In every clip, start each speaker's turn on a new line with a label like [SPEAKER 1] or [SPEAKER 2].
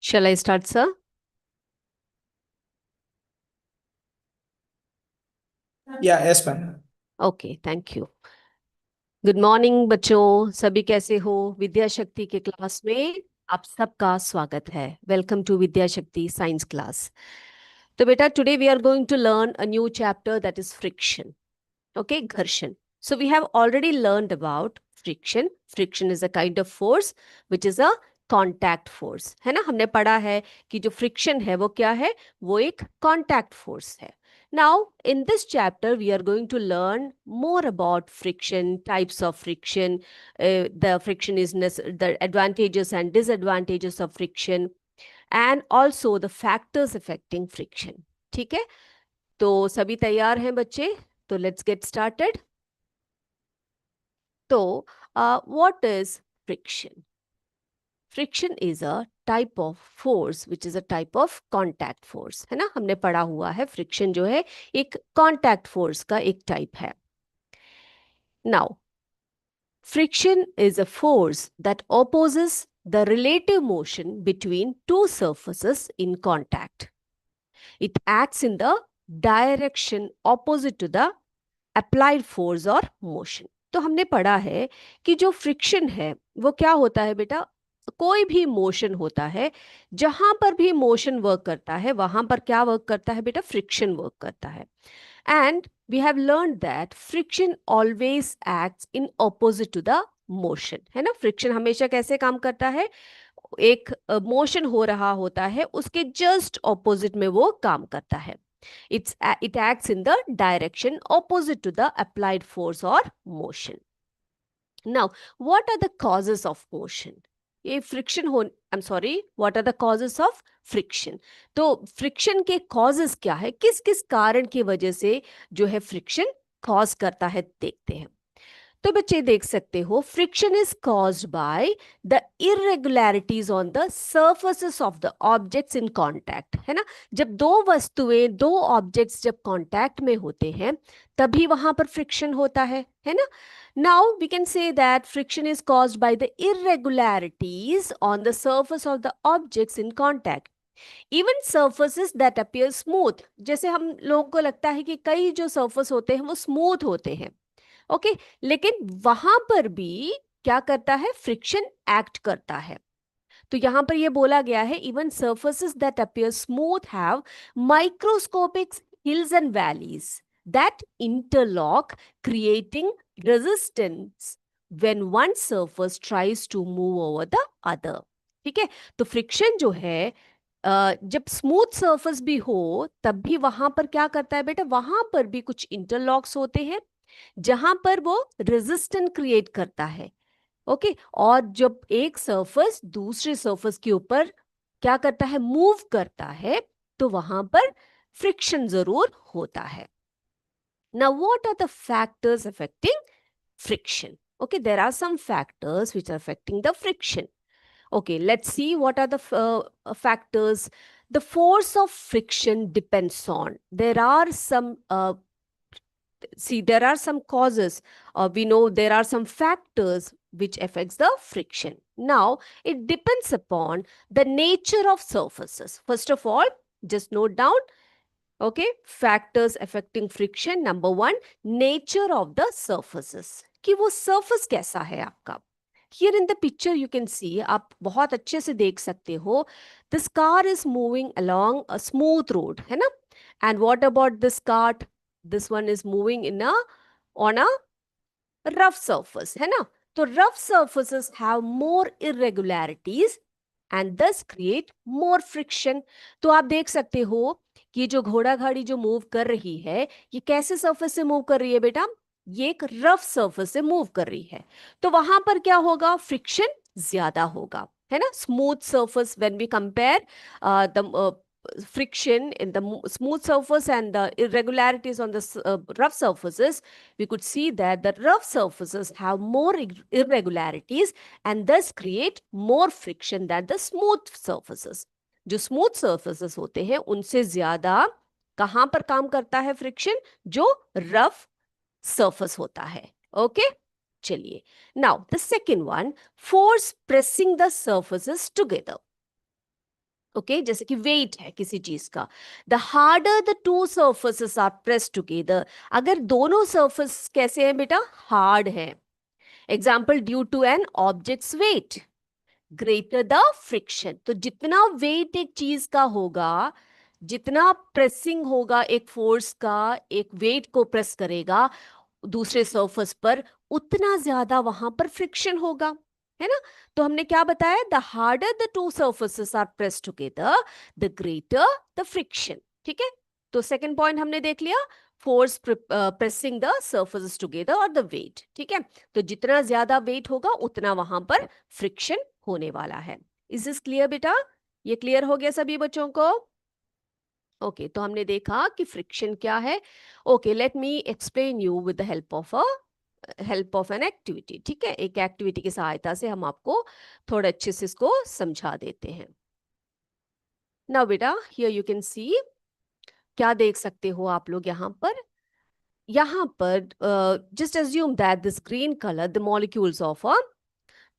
[SPEAKER 1] Shall I start, sir?
[SPEAKER 2] Yeah, yes, ma'am.
[SPEAKER 1] Okay, thank you. Good morning बच्चों, सभी कैसे हो? विद्या शक्ति के क्लास में आप सबका स्वागत है। वेलकम टू विद्या शक्ति साइंस क्लास। तो बेटा, today we are going to learn a new chapter that is friction. Okay, घर्षण. So we have already learned about friction. Friction is a kind of force which is a contact force. है ना, हमने पढ़ा है कि जो friction है वो क्या है, वो एक contact force है. Now in this chapter we are going to learn more about friction, types of friction, the friction is the advantages and disadvantages of friction, and also the factors affecting friction. ठीक है, तो सभी तैयार हैं बच्चे? तो let's get started. तो what is friction? Friction is a type of force which is a type of contact force. है ना, हमने पढ़ा हुआ है फ्रिक्शन जो है एक कॉन्टैक्ट फोर्स का एक टाइप है. Now friction is a force that opposes the relative motion between two surfaces in contact. It acts in the direction opposite to the applied force और मोशन. तो हमने पढ़ा है कि जो फ्रिक्शन है वो क्या होता है बेटा, कोई भी मोशन होता है, जहां पर भी मोशन वर्क करता है वहां पर क्या वर्क करता है बेटा, फ्रिक्शन वर्क करता है. And we have learn that friction always acts in opposite to the motion. है ना, फ्रिक्शन हमेशा कैसे काम करता है, एक मोशन हो रहा होता है उसके जस्ट ऑपोजिट में वो काम करता है. It acts in the direction opposite to the applied force or motion. Now, what are the causes of motion? ये फ्रिक्शन हो, I am sorry, what are the causes of friction? तो friction के causes क्या है, किस किस कारण की वजह से जो है फ्रिक्शन कॉज करता है, देखते हैं. तो बच्चे देख सकते हो, friction is caused by the irregularities on the surfaces of the objects in contact. है ना, जब दो वस्तुएं, दो ऑब्जेक्ट्स जब कांटेक्ट में होते हैं तभी वहां पर फ्रिक्शन होता है ना. Now we can say that friction is caused by the irregularities on the surface of the objects in contact. Even surfaces that appear smooth, जैसे हम लोगों को लगता है कि कई जो सर्फेस होते हैं वो स्मूथ होते हैं, ओके लेकिन वहां पर भी क्या करता है, फ्रिक्शन एक्ट करता है. तो यहां पर ये बोला गया है, even surfaces that appear smooth have microscopic hills and valleys that interlock, creating resistance when one surface tries to move over the other. ठीक है, तो फ्रिक्शन जो है जब स्मूथ सर्फेस भी हो तब भी वहां पर क्या करता है बेटा, वहां पर भी कुछ इंटरलॉक्स होते हैं जहां पर वो रेजिस्टेंस क्रिएट करता है. ओके, और जब एक सरफेस दूसरे सरफेस के ऊपर क्या करता है, मूव करता है, तो वहां पर फ्रिक्शन जरूर होता है. Now what are the factors affecting friction? Okay, there are some factors which are affecting the friction. Okay, let's see what are the factors. The force of friction depends on, there are some see there are some causes, we know there are some factors which affects the friction. Now it depends upon the nature of surfaces. First of all, just note down, okay, factors affecting friction. Number one, nature of the surfaces, कि वो surface कैसा है आपका. Here in the picture you can see, आप बहुत अच्छे से देख सकते हो, this car is moving along a smooth road, है ना. And what about this car? This one is moving in a on a rough surface, है ना. तो rough surfaces have more irregularities and thus create more friction. तो आप देख सकते हो कि जो घोड़ा गाड़ी जो मूव कर रही है, ये कैसे सरफेस से मूव कर रही है बेटा, ये एक रफ सरफेस से मूव कर रही है. तो वहां पर क्या होगा, फ्रिक्शन ज्यादा होगा, है ना. Smooth surface, when we compare the friction in the smooth surface and the irregularities on the rough surfaces, we could see that the rough surfaces have more irregularities and thus create more friction than the smooth surfaces. जो smooth surfaces होते हैं उनसे ज्यादा कहां पर काम करता है फ्रिक्शन, जो rough surface होता है. ओके, चलिए. Now the second one, force pressing the surfaces together. Okay जैसे कि वेट है किसी चीज का, the harder the two surfaces are press together, अगर दोनों सर्फेस कैसे हैं बेटा, हार्ड है, example due to an objects weight greater the friction, तो जितना वेट एक चीज का होगा, जितना प्रेसिंग होगा एक फोर्स का, एक वेट को प्रेस करेगा दूसरे सरफेस पर, उतना ज्यादा वहां पर फ्रिक्शन होगा, है ना। तो हमने क्या बताया, the harder the two surfaces are press together the greater the friction, ठीक है। तो सेकंड पॉइंट हमने देख लिया, force pressing the surfaces together और द वेट, ठीक है। तो जितना ज्यादा वेट होगा उतना वहां पर फ्रिक्शन होने वाला है। इज दिस क्लियर बेटा, ये क्लियर हो गया सभी बच्चों को? ओके तो हमने देखा कि फ्रिक्शन क्या है। Okay let me explain you with the help of an activity, ठीक है, एक एक्टिविटी की सहायता से हम आपको थोड़ा अच्छे से इसको समझा देते हैं। नाउ बेटा हियर यू कैन सी, क्या देख सकते हो आप लोग यहाँ पर just assume that this green colour the molecules of a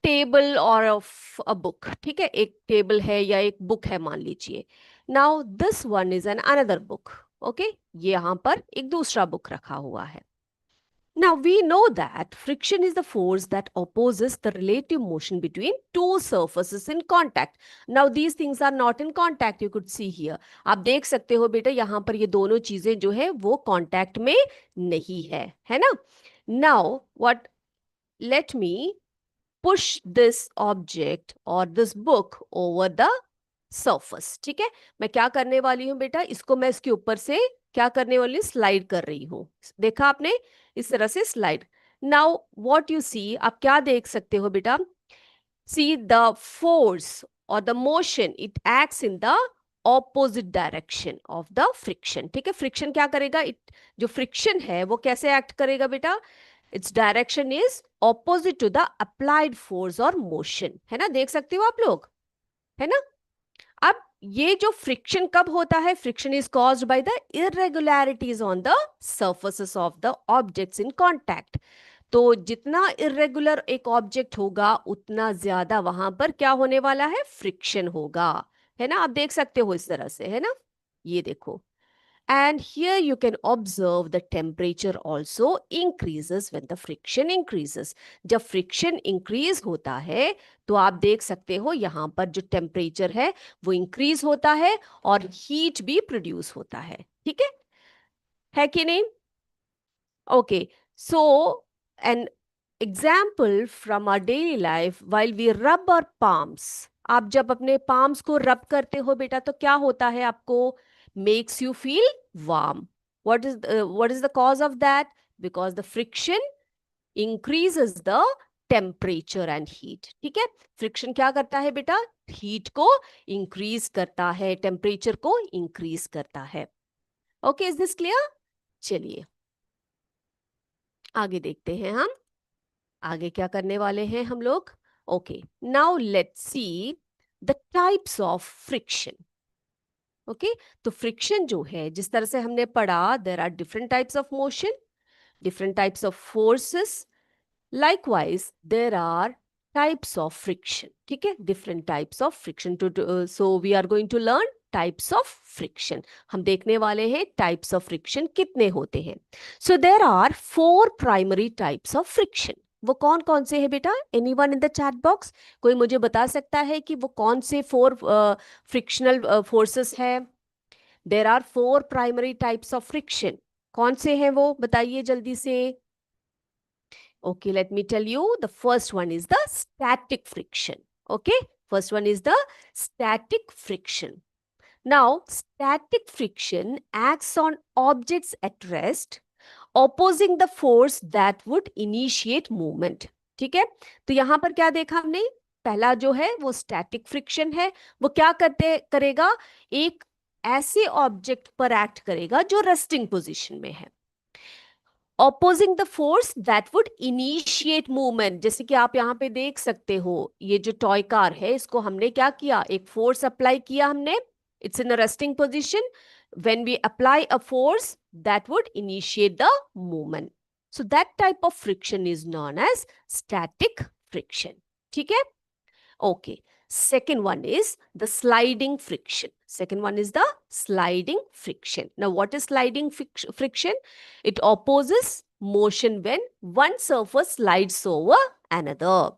[SPEAKER 1] table और ऑफ अ बुक, ठीक है, एक टेबल है या एक बुक है मान लीजिए। Now this one is an another book, okay, ये यहाँ पर एक दूसरा बुक रखा हुआ है। Now we know that friction is the force that opposes the relative motion between two surfaces in contact. Now these things are not in contact, you could see here. आप देख सकते हो बेटा यहाँ पर ये दोनों चीजें जो है वो कांटेक्ट में नहीं है ना। Now what, let me push this object और this book over the surface, ठीक है। मैं क्या करने वाली हूं बेटा, इसको मैं इसके ऊपर से क्या करने वाली, स्लाइड कर रही हूं, देखा आपने, इस तरह से slide. Now what you see, आप क्या देख सकते हो बेटा, सी द फोर्स और the motion it acts in the opposite direction of the friction, ठीक है। फ्रिक्शन क्या करेगा, इट जो फ्रिक्शन है वो कैसे एक्ट करेगा बेटा, its direction is opposite to the applied force और मोशन, है ना, देख सकते हो आप लोग, है ना। अब ये जो फ्रिक्शन कब होता है, friction is caused by the irregularities on the surfaces of the objects in contact. तो जितना इरेगुलर एक ऑब्जेक्ट होगा उतना ज्यादा वहां पर क्या होने वाला है, फ्रिक्शन होगा, है ना, आप देख सकते हो इस तरह से, है ना, ये देखो। And here you can observe the temperature also increases when the friction increases. जब friction increase होता है तो आप देख सकते हो यहाँ पर जो temperature है वो increase होता है और heat भी produce होता है, ठीक है कि नहीं? Okay, so an example from our daily life, while we rub our palms, आप जब अपने palms को rub करते हो बेटा तो क्या होता है आपको, makes you feel warm. What is the cause of that? Because the friction increases the temperature and heat, ठीक है। फ्रिक्शन क्या करता है बेटा, हीट को इंक्रीज करता है, टेम्परेचर को इंक्रीज करता है। Okay is this clear? चलिए आगे देखते हैं हम, आगे क्या करने वाले हैं हम लोग। Okay now let's see the types of friction. Okay तो फ्रिक्शन जो है जिस तरह से हमने पढ़ा, there are different types of motion, different types of forces, likewise there are types of friction, ठीक है, different types of friction so we are going to learn types of friction, हम देखने वाले हैं types of friction कितने होते हैं। So there are four primary types of friction, वो कौन कौन से हैं बेटा, anyone in the chat box, कोई मुझे बता सकता है कि वो कौन से फोर फ्रिक्शनल फोर्सेस है। There are four primary types of friction, कौन से हैं वो बताइए जल्दी से। Okay let me tell you, the first one is the static friction. Okay first one is the static friction. Now static friction acts on objects at rest opposing the force that would initiate movement, ठीक है। तो यहां पर क्या देखा हमने, पहला जो है वो स्टैटिक फ्रिक्शन है, वो क्या करेगा, एक ऐसे ऑब्जेक्ट पर एक्ट करेगा जो रेस्टिंग पोजीशन में है, opposing the force that would initiate movement. जैसे कि आप यहाँ पे देख सकते हो, ये जो टॉय कार है इसको हमने क्या किया, एक फोर्स अप्लाई किया हमने, it's in a resting position, when we apply a force that would initiate the movement, so that type of friction is known as static friction, ठीक है। Okay Second one is the sliding friction. Second one is the sliding friction. Now, what is sliding friction? It opposes motion when one surface slides over another.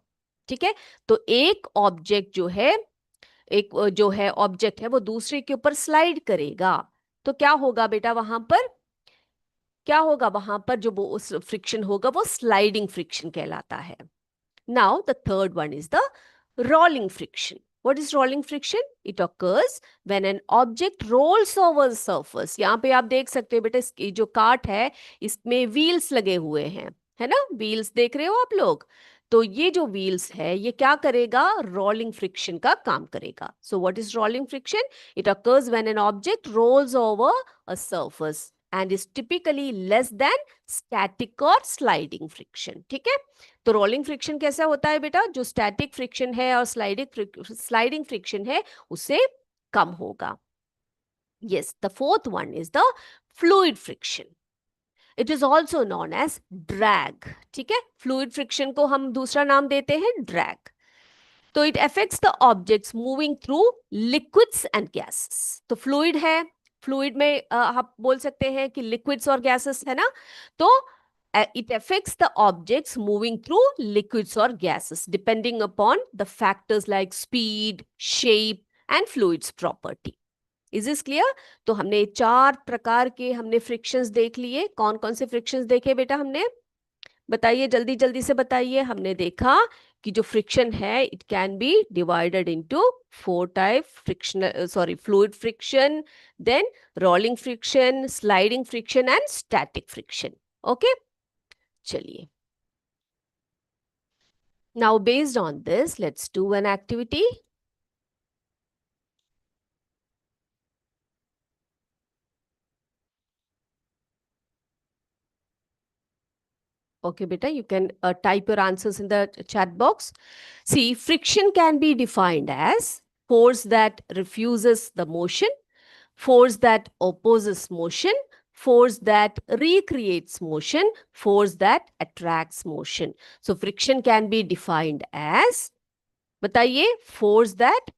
[SPEAKER 1] ठीक है, तो एक object जो है, एक जो है ऑब्जेक्ट है वो दूसरे के ऊपर स्लाइड करेगा, तो क्या होगा बेटा वहां पर? क्या होगा वहां पर? जो वो उस फ्रिक्शन होगा वो स्लाइडिंग फ्रिक्शन कहलाता है. Now, the third one is the rolling friction. What is rolling friction? It occurs when an object rolls over the surface. यहाँ पे आप देख सकते हो बेटा, इसकी जो काट है इसमें व्हील्स लगे हुए हैं, है ना? व्हील्स देख रहे हो आप लोग? तो ये जो व्हील्स है ये क्या करेगा? रोलिंग फ्रिक्शन का काम करेगा. So what is rolling friction? It occurs when an object rolls over a surface and is typically less than static or sliding friction. ठीक है, तो रोलिंग फ्रिक्शन कैसा होता है बेटा? जो स्टैटिक फ्रिक्शन है और स्लाइडिंग फ्रिक्शन है उससे कम होगा. Yes, the fourth one is the fluid friction. It is also known as drag. ठीक है, फ्लूइड फ्रिक्शन को हम दूसरा नाम देते हैं ड्रैग. तो it affects the objects moving through liquids and gases. तो फ्लूइड है, फ्लूइड में आप बोल सकते हैं कि लिक्विड्स और गैसेस है ना. तो it affects the objects moving through liquids or gases depending upon the factors like speed, shape and fluid's property. Is this clear? तो हमने चार प्रकार के हमने फ्रिक्शंस देख लिए. कौन कौन से फ्रिक्शंस देखे बेटा हमने? बताइए, जल्दी जल्दी से बताइए. हमने देखा कि जो फ्रिक्शन है it can be divided into 4 type. Friction, sorry, fluid friction, then rolling friction, sliding friction and static friction. Okay, चलिए. Now, based on this, let's do an activity. Okay, beta, you can type your answers in the chat box. See, friction can be defined as force that refuses the motion, force that opposes motion, force that recreates motion, force that attracts motion. So, friction can be defined as, बताइए, force that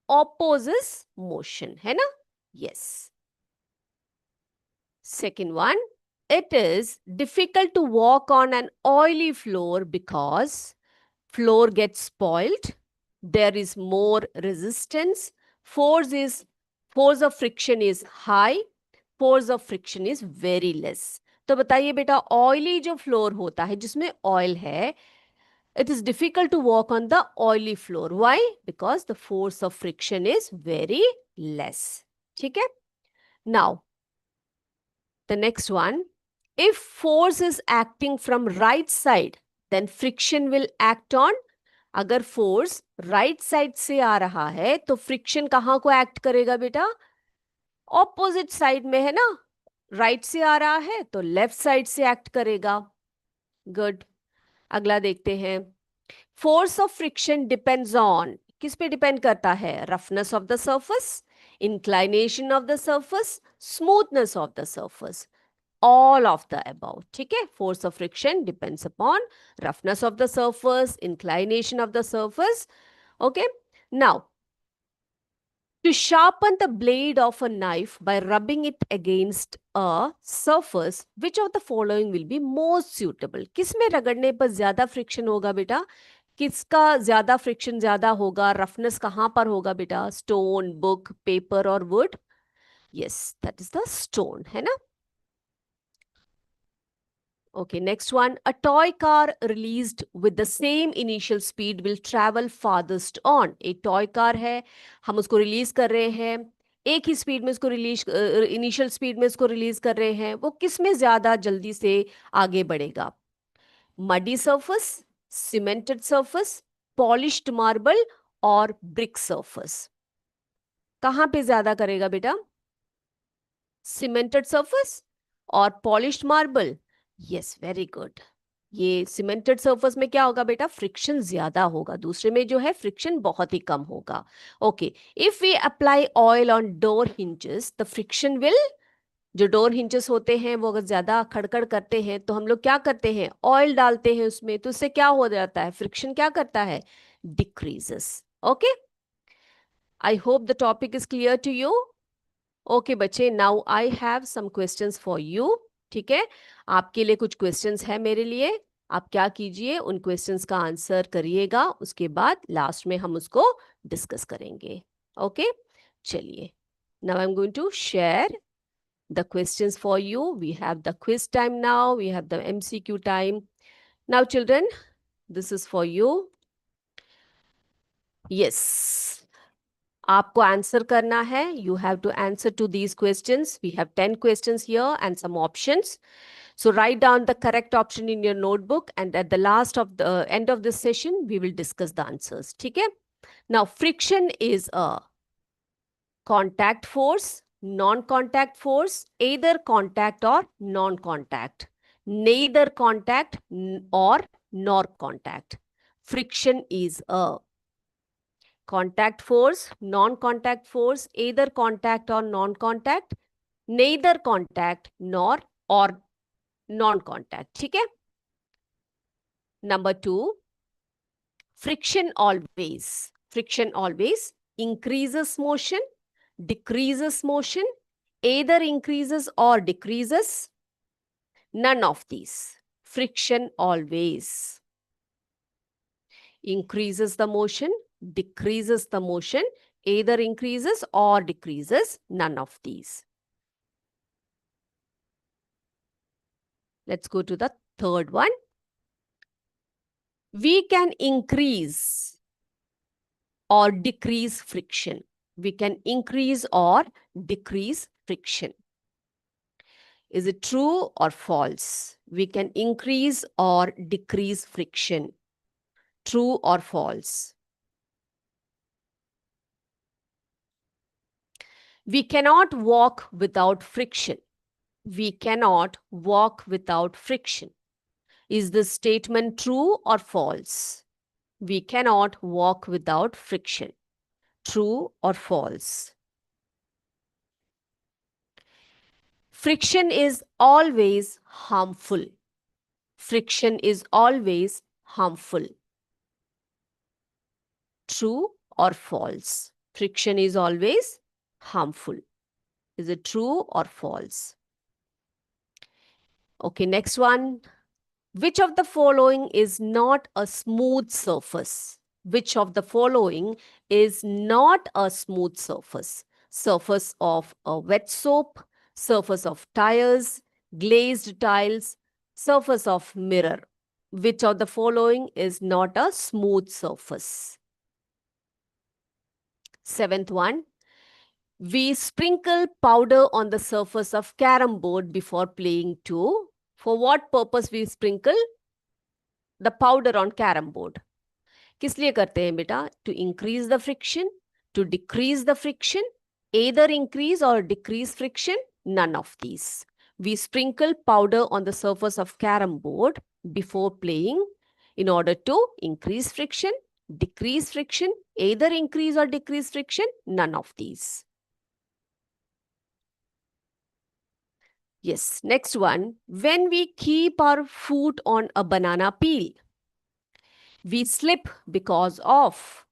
[SPEAKER 1] opposes motion, है ना? Yes. Second one, it is difficult to walk on an oily floor because floor gets spoiled, there is more resistance, force of friction is high, force of friction is very less. तो बताइए बेटा, oily जो floor होता है जिसमें oil है, it is difficult to walk on the oily floor. Why? Because the force of friction is very less. ठीक है? Now, the next one, if force is acting from right side, then friction will act on. अगर force right side से आ रहा है तो friction कहाँ को act करेगा बेटा? ऑपोजिट साइड में, है ना? राइट से आ रहा है तो लेफ्ट साइड से एक्ट करेगा. गुड. अगला देखते हैं. Force of friction depends on, किस पे डिपेंड करता है? Roughness of the surface, inclination of the surface, smoothness of the surface. All of the above. ठीक है, force of friction depends upon roughness of the surface, inclination of the surface. Okay, now to sharpen the blade of a knife by rubbing it against a surface, which of the following will be most suitable? किसमें रगड़ने पर ज्यादा friction होगा बेटा? किसका ज्यादा friction ज्यादा होगा? रफनेस कहाँ पर होगा बेटा? स्टोन, बुक, पेपर और would? Yes, that is the stone, है ना? Okay, next one. A toy car released with the same initial speed will travel farthest on. एक toy car है, हम उसको रिलीज कर रहे हैं, एक ही स्पीड में उसको रिलीज, इनिशियल स्पीड में उसको रिलीज कर रहे हैं, वो किस में ज्यादा जल्दी से आगे बढ़ेगा? Muddy surface, cemented surface, polished marble और ब्रिक सर्फेस. कहाँ पे ज्यादा करेगा बेटा? सीमेंटेड सर्फेस और polished marble. Yes, very good. ये सीमेंटेड सर्फेस में क्या होगा बेटा? फ्रिक्शन ज्यादा होगा, दूसरे में जो है फ्रिक्शन बहुत ही कम होगा. Okay, if we apply oil on door hinges the friction will, जो डोर हिंजेस होते हैं वो अगर ज्यादा खड़खड़ करते हैं तो हम लोग क्या करते हैं? ऑयल डालते हैं उसमें, तो उससे क्या हो जाता है? फ्रिक्शन क्या करता है? Decreases. Okay, I hope the topic is clear to you. Okay बच्चे, now I have some questions for you. ठीक है, आपके लिए कुछ questions है मेरे लिए. आप क्या कीजिए, उन questions का आंसर करिएगा, उसके बाद लास्ट में हम उसको डिस्कस करेंगे. ओके, चलिए. Now I'm going to share the questions for you. We have the quiz time now. We have the MCQ time. Now children, this is for you. Yes. आपको answer करना है. You have to answer to these questions. We have 10 questions here and some options. So write down the correct option in your notebook, and at the last of the end of this session, we will discuss the answers. ठीक है? Now, friction is a contact force, non-contact force, either contact or non-contact, neither contact or nor contact. Friction is a contact force, non-contact force, either contact or non-contact, neither contact nor or non-contact. ठीक है? Number 2, friction always increases motion, decreases motion, either increases or decreases, none of these. Friction always increases the motion, decreases the motion, either increases or decreases, none of these. Let's go to the third one. We can increase or decrease friction. We can increase or decrease friction. Is it true or false? We can increase or decrease friction. True or false? We cannot walk without friction. We cannot walk without friction. Is this statement true or false? We cannot walk without friction. True or false? Friction is always harmful. Friction is always harmful. True or false? Friction is always harmful. Is it true or false? Okay, next one. Which of the following is not a smooth surface? Which of the following is not a smooth surface? Surface of a wet soap, surface of tires, glazed tiles, surface of mirror. Which of the following is not a smooth surface? Seventh one. We sprinkle powder on the surface of carom board before playing too. For what purpose we sprinkle the powder on carom board? किस लिए करते हैं बेटा? To increase the friction, to decrease the friction, either increase or decrease friction, none of these. We sprinkle powder on the surface of carom board before playing in order to increase friction, decrease friction, either increase or decrease friction, none of these. Yes, next one. When we keep our foot on a banana peel, we slip because of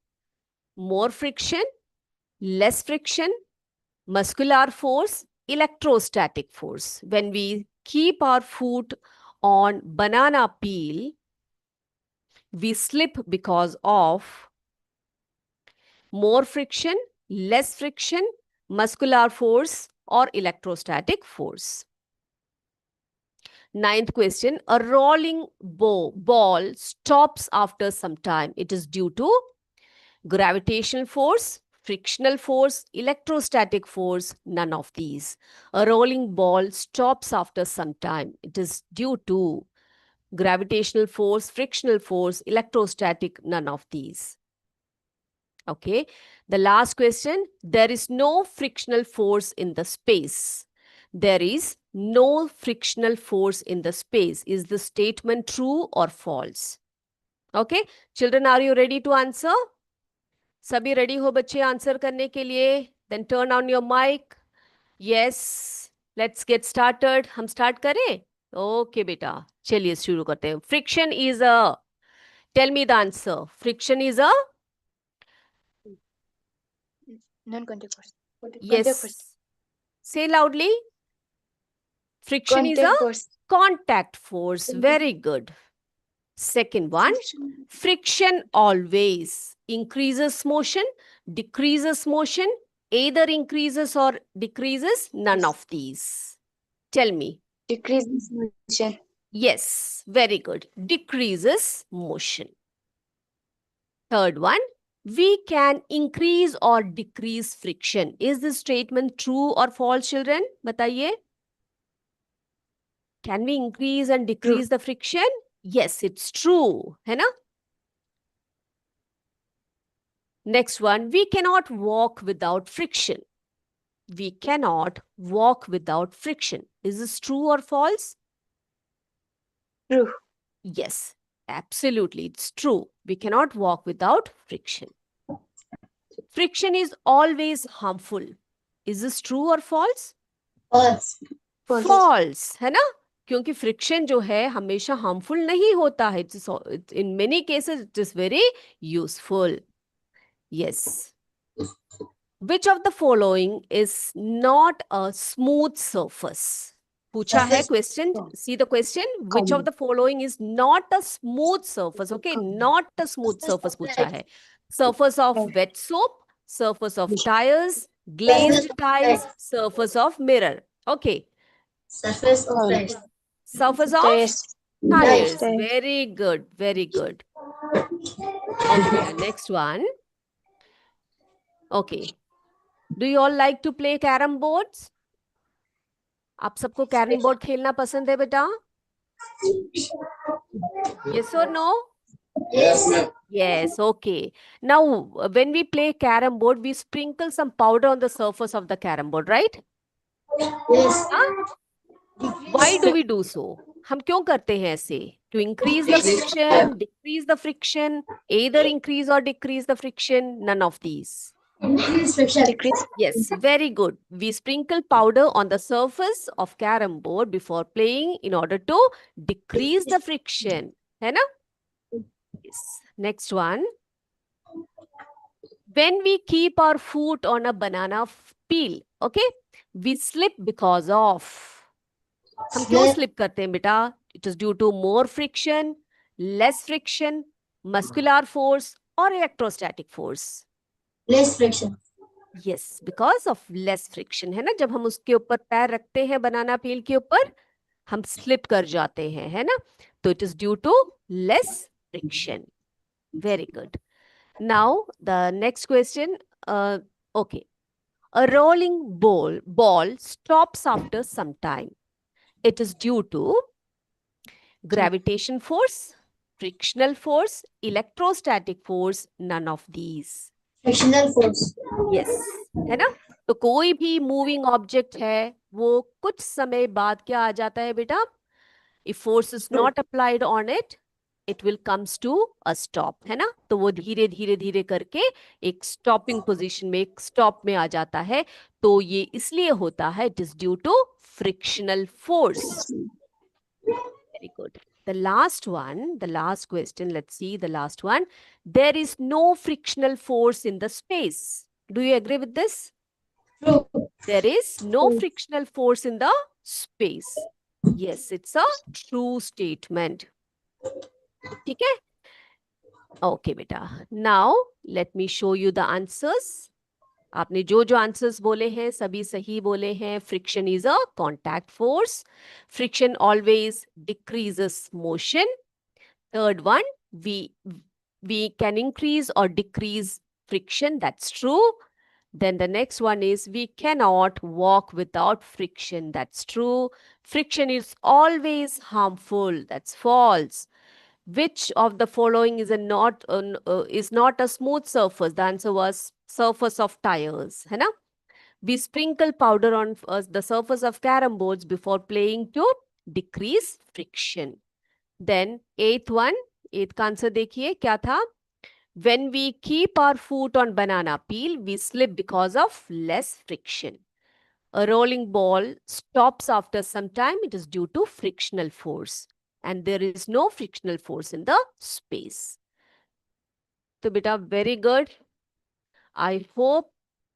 [SPEAKER 1] more friction, less friction, muscular force, electrostatic force. When we keep our foot on banana peel, we slip because of more friction, less friction, muscular force, or electrostatic force. Ninth question, a rolling ball stops after some time. It is due to gravitational force, frictional force, electrostatic force, none of these. A rolling ball stops after some time. It is due to gravitational force, frictional force, electrostatic, none of these. Okay, the last question, there is no frictional force in the space. There is no frictional force in the space. Is the statement true or false? Okay, children, are you ready to answer? सभी ready हो बच्चे answer करने के लिए? Then turn on your mic. Yes, let's get started. हम start करें? Okay बेटा, चलिए शुरू करते हैं. Friction is a, tell me the answer. Friction is a
[SPEAKER 3] Non-contact force. Contact force.
[SPEAKER 1] Yes. Say loudly. Friction is a
[SPEAKER 3] Contact force.
[SPEAKER 1] contact force. Very good. Second one, friction always increases motion, decreases motion, either increases or decreases, none of these. Tell me.
[SPEAKER 3] Decreases motion.
[SPEAKER 1] Yes, very good. Decreases motion. Third one, we can increase or decrease friction. Is this statement true or false, children? Bataiye. Can we increase and
[SPEAKER 3] True.
[SPEAKER 1] decrease the friction? Yes, it's true. है ना? Next one, we cannot walk without friction. We cannot walk without friction. Is this true or false?
[SPEAKER 3] True.
[SPEAKER 1] Yes, absolutely. It's true. We cannot walk without friction. Friction is always harmful. Is this true or false?
[SPEAKER 3] False.
[SPEAKER 1] False, है ना? क्योंकि friction जो है हमेशा harmful नहीं होता है. In many cases it is very useful. Yes. Which of the following is not a smooth surface? पूछा है question. See the question. Which of the following is not a smooth surface? Okay, not a smooth surface पूछा है. Surface of wet soap, surface of tires, glazed tiles, surface of mirror. Okay.
[SPEAKER 3] Surface of tires.
[SPEAKER 1] Surface of tires. Very good. Very good. Okay, beta. Next one. Okay. Do you all like to play carrom boards? आप सबको carrom board खेलना पसंद है बेटा? Yes or no?
[SPEAKER 3] Yes, ma'am.
[SPEAKER 1] Yes, okay. Now, when we play carom board, we sprinkle some powder on the surface of the carom board, right?
[SPEAKER 3] Yes.
[SPEAKER 1] Huh? Why do we do so? हम क्यों करते हैं ऐसे? To increase the friction, decrease the friction, either increase or decrease the friction, none of these.
[SPEAKER 3] Increase friction. Decrease.
[SPEAKER 1] Yes, very good. We sprinkle powder on the surface of carom board before playing in order to decrease the friction. है ना? Yes. Next one. When we keep our foot on a banana peel, okay, we slip because of. हम क्यों slip करते हैं बेटा? It is due to more friction, less friction, muscular force or electrostatic force.
[SPEAKER 3] Less friction.
[SPEAKER 1] Yes, because of less friction, है ना? जब हम उसके ऊपर पैर रखते हैं बनाना पील के ऊपर, हम slip कर जाते हैं, है ना? तो it is due to less friction. Very good. Now, the next question. Okay. A rolling ball stops after some time. It is due to gravitation force, frictional force, electrostatic force, none of these.
[SPEAKER 3] Frictional force.
[SPEAKER 1] Yes. है ना? तो कोई भी moving object है वो कुछ समय बाद क्या आ जाता है बेटा? If force is not applied on it, it will comes to a stop, है ना? तो वो धीरे धीरे धीरे करके एक स्टॉपिंग पोजीशन में, एक स्टॉप में आ जाता है. तो ये इसलिए होता है, it is due to frictional force. Very good. The last one, the last question, let's see the last one. There is no frictional force in the space. Do you agree with this?
[SPEAKER 3] True.
[SPEAKER 1] There is no frictional force in the space. Yes, it's a true statement. ठीक है? Okay, beta. Now, let me show you the answers. आपने जो जो answers बोले हैं सभी सही बोले हैं. Friction is a contact force. Friction always decreases motion. Third one, we can increase or decrease friction. That's true. Then the next one is we cannot walk without friction. That's true. Friction is always harmful. That's false. Which of the following is not a smooth surface? The answer was surface of tires. है ना? We sprinkle powder on the surface of carom boards before playing to decrease friction. Then eighth one, eighth का answer देखिए क्या था? When we keep our foot on banana peel, we slip because of less friction. A rolling ball stops after some time. It is due to frictional force. And there is no frictional force in the space. So beta, very good. I hope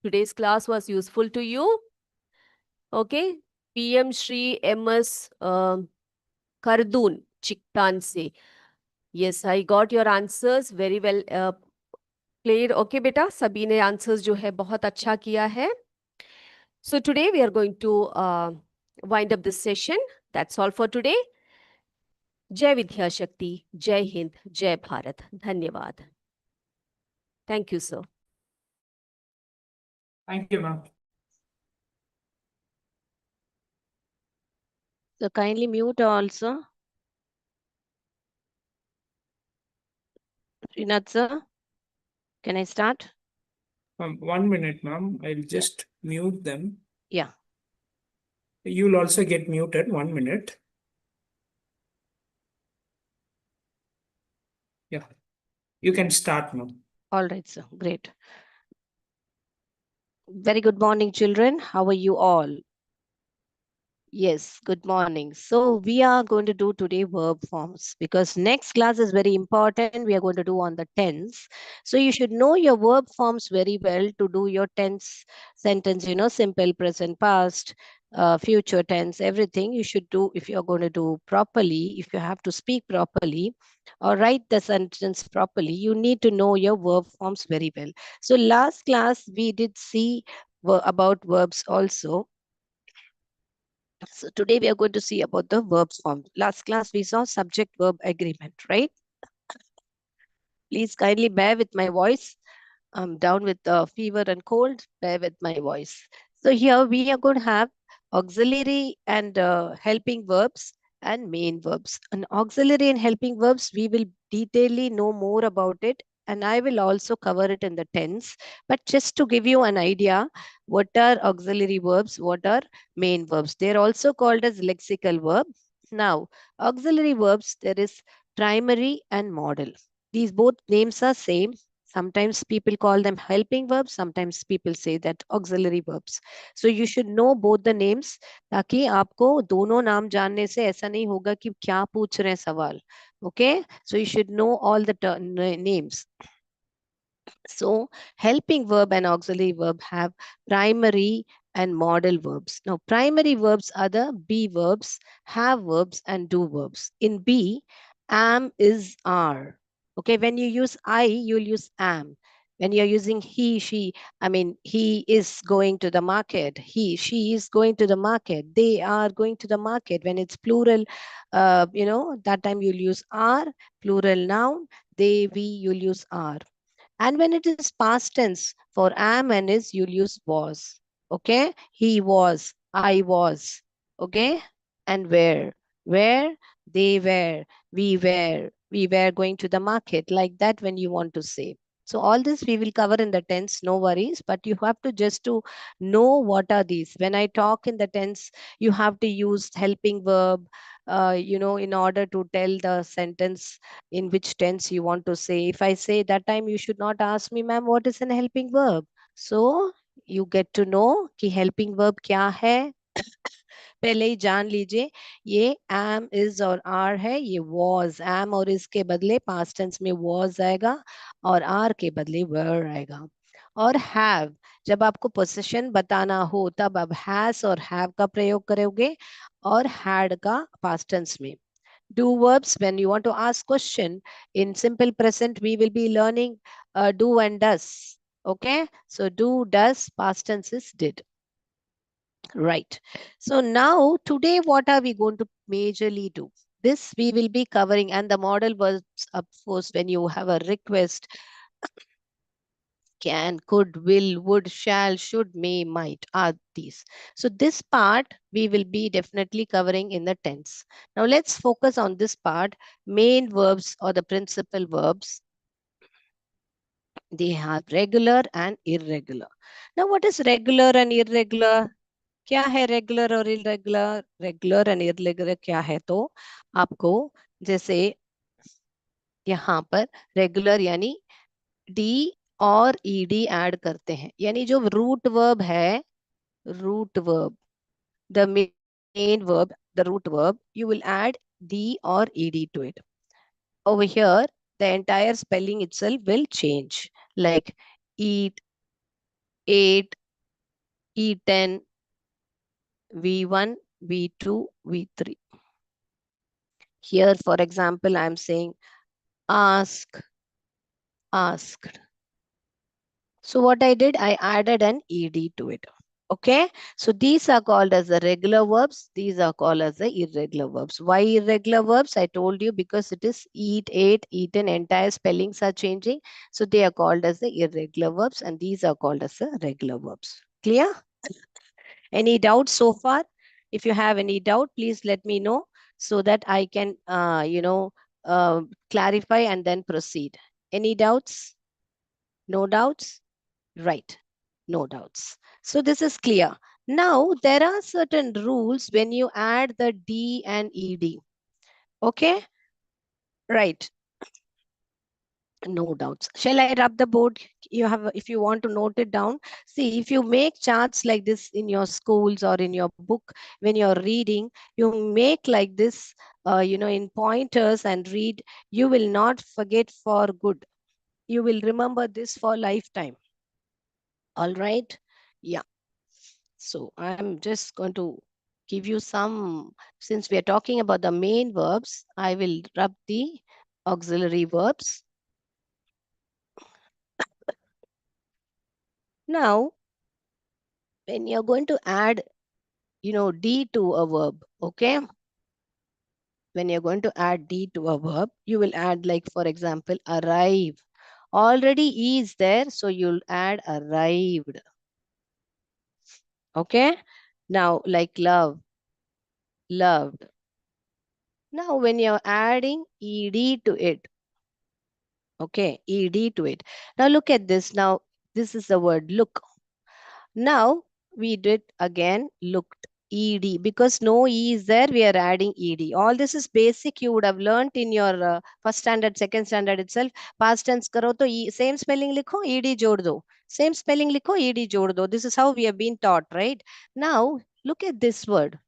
[SPEAKER 1] Today's class was useful to you. Okay. PM Shri MS Kardun Chiktan se. Yes, I got your answers very well played. Okay, beta, सभी ने answers जो है बहुत अच्छा किया है. So today we are going to wind up this session. That's all for today. जय विद्या शक्ति, जय हिंद, जय भारत. धन्यवाद. Thank you, sir.
[SPEAKER 2] Thank you, ma'am.
[SPEAKER 4] So kindly mute also. Srinath sir, can I start?
[SPEAKER 2] 1 minute, ma'am. I'll just mute them.
[SPEAKER 4] Yeah.
[SPEAKER 2] You'll also get muted. 1 minute. Yeah. You can start now.
[SPEAKER 4] All right, sir. Great. Very good morning, children. How are you all? Yes, good morning. So we are going to do today verb forms because next class is very important. We are going to do on the tense. So you should know your verb forms very well to do your tense sentence, simple, present, past, future tense, everything you should do if you're going to do properly, if you have to speak properly or write the sentence properly, you need to know your verb forms very well. So last class we did see about verbs also. So today we are going to see about the verbs form. Last class we saw subject verb agreement, right? Please kindly bear with my voice. I'm down with fever and cold. Bear with my voice. So here we are going to have auxiliary and helping verbs and main verbs. And auxiliary and helping verbs, we will detailedly know more about it. And I will also cover it in the tense. But just to give you an idea, what are auxiliary verbs? What are main verbs? They're also called as lexical verb. Now, auxiliary verbs, there is primary and modal. These both names are same. Sometimes people call them helping verbs. Sometimes people say that auxiliary verbs. So you should know both the names ताकि आपको दोनों नाम जानने से ऐसा नहीं होगा कि क्या पूछ रहे हैं सवाल. Okay? So you should know all the names. So helping verb and auxiliary verb have primary and modal verbs. Now primary verbs are the be verbs, have verbs and do verbs. In be, am, is, are. Okay, when you use I, you'll use am. When you're using he, she, I mean, he is going to the market. He, she is going to the market. They are going to the market. When it's plural, that time you'll use are, plural noun. They, we, you'll use are. And when it is past tense for am and is, you'll use was. Okay. He was, I was. Okay. And where? Where? They were, we were going to the market. Like that when you want to say. So all this we will cover in the tense, no worries. But you have to just to know what are these. When I talk in the tense, you have to use helping verb, in order to tell the sentence in which tense you want to say. If I say that time, you should not ask me, ma'am, what is an helping verb? So you get to know कि helping verb क्या है. पहले ही जान लीजिए ये am is और are है, ये was am और इसके बदले past tense में was आएगा और are के बदले were आएगा. और have जब आपको possession बताना हो तब आप has और have का प्रयोग करोगे और had का past tense में. Do verbs when you want to ask question in simple present we will be learning do and does. Okay, so do, does, past tense is did. Right. So now today what are we going to majorly do? This we will be covering, and the model verbs, of course, when you have a request, can, could, will, would, shall, should, may, might are these. So this part we will be definitely covering in the tense. Now let's focus on this part, main verbs or the principal verbs. They have regular and irregular. Now what is regular and irregular? क्या है regular और irregular? Regular and irregular क्या है? तो आपको जैसे यहाँ पर रेगुलर यानी डी और ईडी ऐड करते हैं, यानी जो रूट वर्ब है, root verb, the main verb, the root verb, you will add d or ed to it. Over here the entire spelling itself will change, like eat, 8, E10, V1, V2, V3. Here, for example, I'm saying ask, asked. So what I did, I added an ed to it. Okay, so these are called as the regular verbs. These are called as the irregular verbs. Why irregular verbs? I told you because it is eat, ate, eaten, entire spellings are changing. So they are called as the irregular verbs, and these are called as the regular verbs. Clear? Any doubts so far? If you have any doubt, please let me know so that I can, clarify and then proceed. Any doubts? No doubts? Right. No doubts. So this is clear. Now, there are certain rules when you add the D and ED. Okay? Right. No doubts. Shall I rub the board? You have, if you want to note it down. See, if you make charts like this in your schools or in your book, when you're reading, you make like this, in pointers and read, you will not forget for good. You will remember this for lifetime. All right? Yeah. So I'm just going to give you some, since we are talking about the main verbs, I will rub the auxiliary verbs. Now, when you're going to add, D to a verb, okay? When you're going to add D to a verb, you will add, like, for example, arrive. Already E is there, so you'll add arrived. Okay? Now, like love, loved. Now, when you're adding ED to it, okay, ED to it. Now, look at this. Now, this is the word look. Now, we did again looked. ED, because no E is there, we are adding ED. All this is basic, you would have learnt in your first standard, second standard itself. Past tense karo to same spelling likho, ED jod do. Same spelling likho, ED jod do. This is how we have been taught, right? Now, look at this word.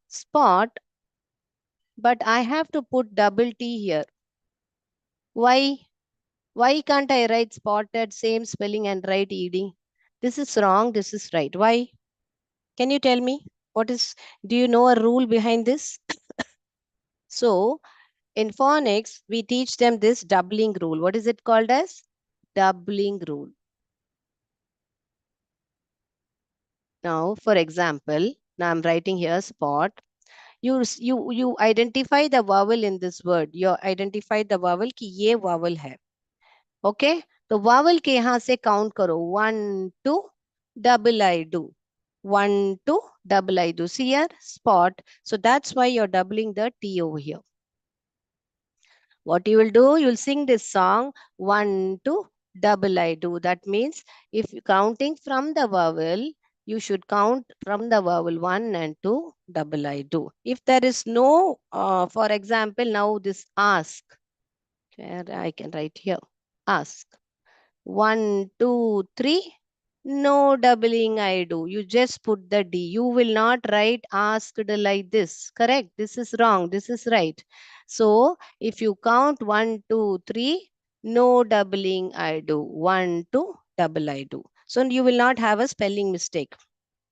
[SPEAKER 4] Spot, but I have to put double T here. Why? Why can't I write spotted, same spelling and write ED? This is wrong, this is right. Why? Can you tell me? Do you know a rule behind this? So, in phonics, we teach them this doubling rule. What is it called as? Doubling rule. Now, for example, now I'm writing here spot. You identify the vowel in this word. You identify the vowel कि ये vowel है. Okay? तो vowel के यहाँ से count करो. 1, 2, double I do. 1, 2, double I do. See here? Spot. So that's why you're doubling the T over here. What you will do, you'll sing this song 1, 2, double I do. That means if you're counting from the vowel, you should count from the vowel 1 and 2, double I do. If there is no, for example, now this ask, I can write here, ask. 1, 2, 3. No doubling I do. You just put the D. You will not write asked like this. Correct? This is wrong. This is right. So if you count 1, 2, 3, no doubling I do. 1, 2, double I do. So you will not have a spelling mistake.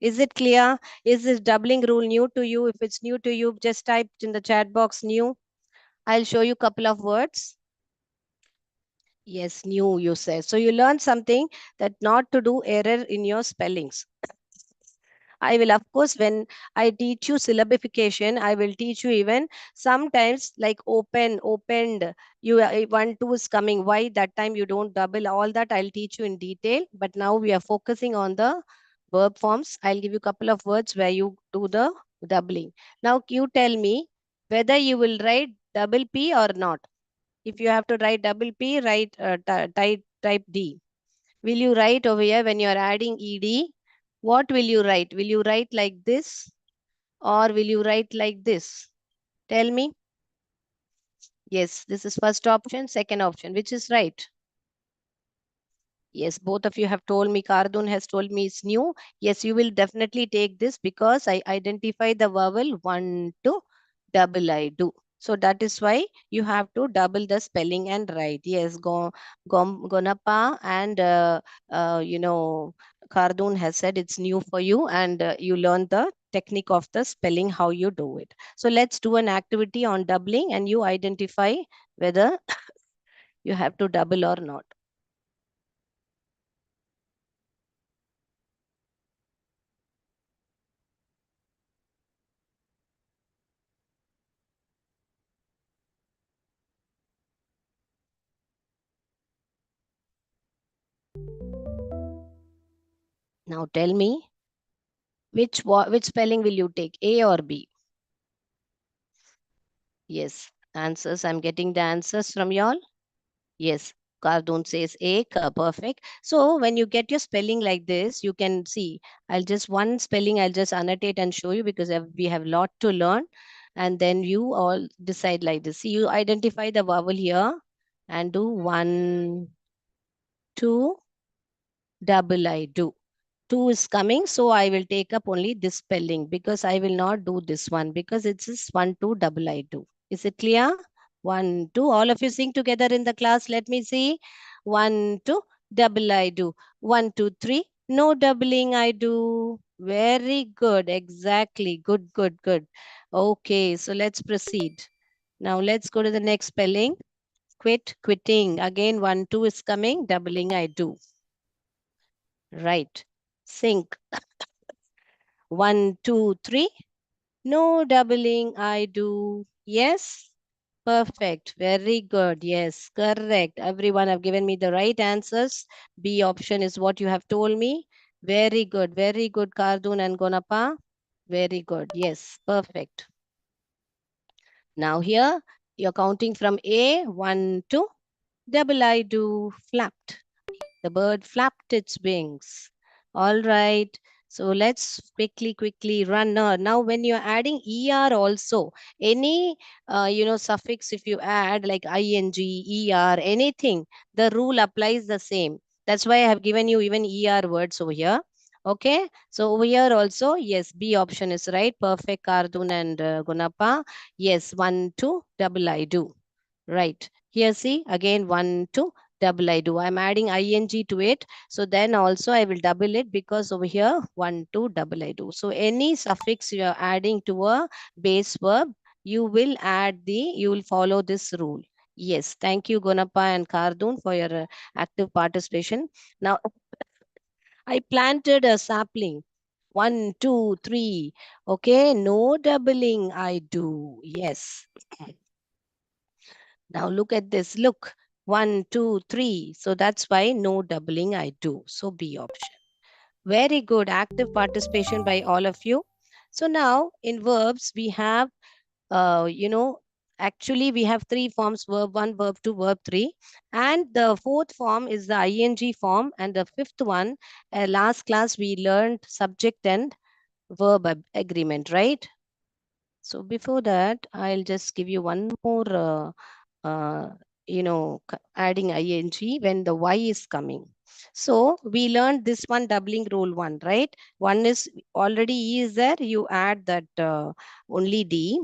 [SPEAKER 4] Is it clear? Is this doubling rule new to you? If it's new to you, just type in the chat box new. I'll show you a couple of words. Yes, new you say. So you learn something that not to do error in your spellings. I will, of course, when I teach you syllabification, I will teach you even sometimes like open, opened, you 1, 2 is coming. Why that time you don't double? All that I'll teach you in detail. But now we are focusing on the verb forms. I'll give you a couple of words where you do the doubling. Now you tell me whether you will write double P or not. If you have to write double P, write type D. Will you write over here when you are adding ED? What will you write? Will you write like this or will you write like this? Tell me. Yes, this is first option, second option. Which is right? Yes, both of you have told me. Kardun has told me it's new. Yes, you will definitely take this because I identify the vowel 1, 2, double I do. So that is why you have to double the spelling and write. Yes, Gonapa and Khardun has said it's new for you, and you learn the technique of the spelling, how you do it. So let's do an activity on doubling, and you identify whether you have to double or not. Now tell me, which spelling will you take, A or B? Yes, answers. I'm getting the answers from y'all. Yes, Cardoon says A, perfect. So when you get your spelling like this, you can see, one spelling I'll just annotate and show you, because we have lot to learn. And then you all decide like this. See, you identify the vowel here and do 1, 2, double I do. 2 is coming, so I will take up only this spelling, because I will not do this one, because it's just 1, 2, double I do. Is it clear? 1, 2. All of you sing together in the class. Let me see. 1, 2, double I do. 1, 2, 3. No doubling I do. Very good. Exactly. Good, good, good. Okay, so let's proceed. Now let's go to the next spelling. Quitting. Again, 1, 2 is coming. Doubling I do. Right. Sink. 1, 2, 3. No doubling I do. Yes. Perfect. Very good. Yes. Correct. Everyone have given me the right answers. B option is what you have told me. Very good. Very good, Kardun and Gonapa. Very good. Yes. Perfect. Now here you're counting from A. 1, 2. Double I do. Flapped. The bird flapped its wings. All right. So let's quickly run. Now when you're adding er also, any suffix, if you add like ing, er, anything, the rule applies the same. That's why I have given you even er words over here. Okay. So over here also, yes, B option is right. Perfect, Kardun and Gunappa. Yes, 1, 2, double I do. Right. Here see again 1, 2, double I do. I'm adding ing to it. So then also I will double it, because over here 1, 2, double I do. So any suffix you are adding to a base verb, you will follow this rule. Yes. Thank you, Gonappa and Kardun, for your active participation. Now I planted a sapling. 1, 2, 3. Okay. No doubling I do. Yes. Now look at this. Look, 1, 2, 3. So that's why no doubling I do. So B option. Very good. Active participation by all of you. So now in verbs, we have, actually we have 3 forms: verb 1, verb 2, verb 3. And the 4th form is the ing form. And the 5th one, last class we learned subject and verb agreement, right? So before that, I'll just give you one more adding ing when the y is coming. So we learned this one, doubling rule 1, right? One is already e is there, you add that only d.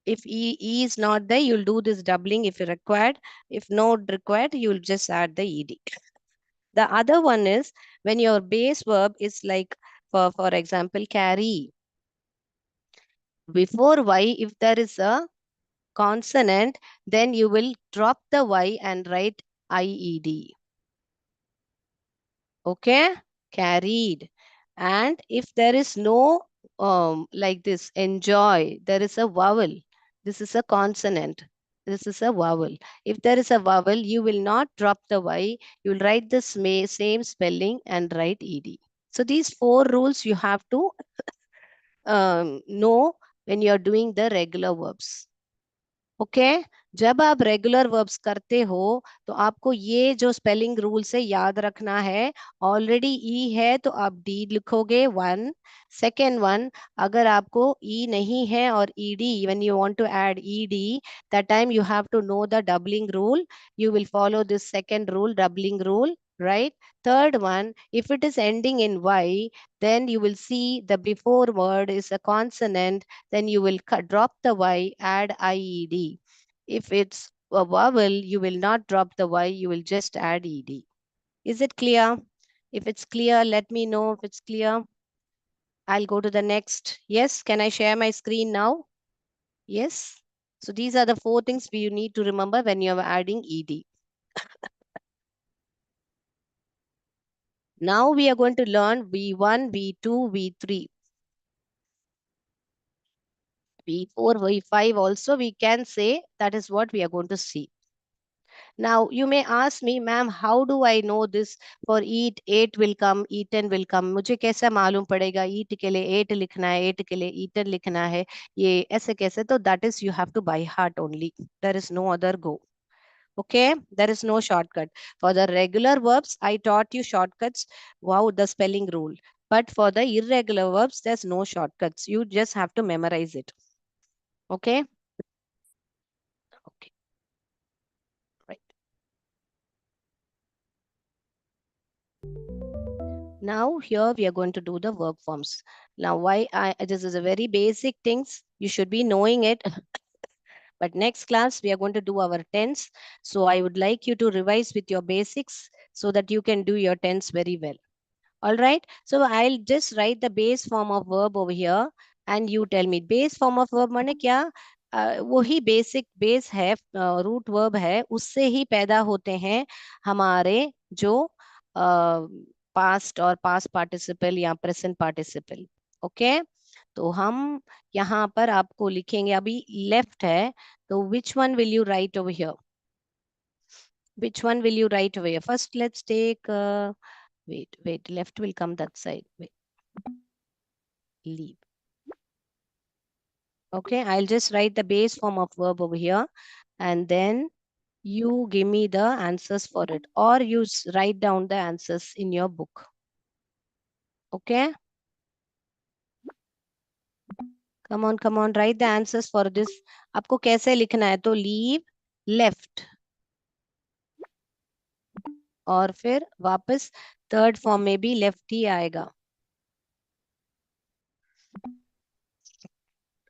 [SPEAKER 4] If e is not there, you'll do this doubling if required. If not required, you'll just add the ed. The other one is when your base verb is like, for example, carry. Before y, if there is a consonant, then you will drop the y and write ied. Okay, carried. And if there is no like this, enjoy, there is a vowel. This is a consonant. This is a vowel. If there is a vowel, you will not drop the y. You will write the same spelling and write ed. So these 4 rules you have to know when you are doing the regular verbs. Okay जब आप regular verbs करते हो तो आपको ये जो spelling rule से याद रखना है. ऑलरेडी ई है तो आप डी लिखोगे 1. सेकेंड वन, अगर आपको ई नहीं है और ED, when you want to add ED, that time you have to know the doubling rule. You will follow this second rule, doubling rule. right? Third one, if it is ending in Y, then you will see the before word is a consonant, then you will drop the Y, add IED. If it's a vowel, you will not drop the Y, you will just add ED. Is it clear? If it's clear, let me know if it's clear. I'll go to the next. Yes, can I share my screen now? Yes. So these are the 4 things you need to remember when you're adding ED. Now we are going to learn V1, V2, V3. V4, V5 also we can say that is what we are going to see. Now you may ask me, ma'am, how do I know this? For eat, 8 will come, eaten will come. मुझे कैसे मालूम पड़ेगा eat के लिए 8 लिखना है, 8 के लिए eaten लिखना है, ये ऐसे कैसे? तो that is you have to by heart only. There is no other go. Okay, there is no shortcut. For the regular verbs, I taught you shortcuts. Wow, the spelling rule. But for the irregular verbs, there's no shortcuts. You just have to memorize it. Okay. Okay. Right. Now here we are going to do the verb forms. Now this is a very basic things. You should be knowing it. But next class we are going to do our tense. So I would like you to revise with your basics so that you can do your tense very well. All right. So I'll just write the base form of verb over here and you tell me base form of verb माने क्या? वही basic base है, root verb है, उससे ही पैदा होते हैं हमारे जो past और past participle या present participle. Okay. तो हम यहाँ पर आपको लिखेंगे, अभी left है, तो which one will you write over here? Which one will you write over here? First, let's take wait, left will come that side. Wait. Leave. Okay, I'll just write the base form of verb over here and then you give me the answers for it, or you write down the answers in your book. Okay, come on, write the answers for this. आपको कैसे लिखना है? तो leave, left, और फिर वापस third form में भी लेफ्ट ही आएगा,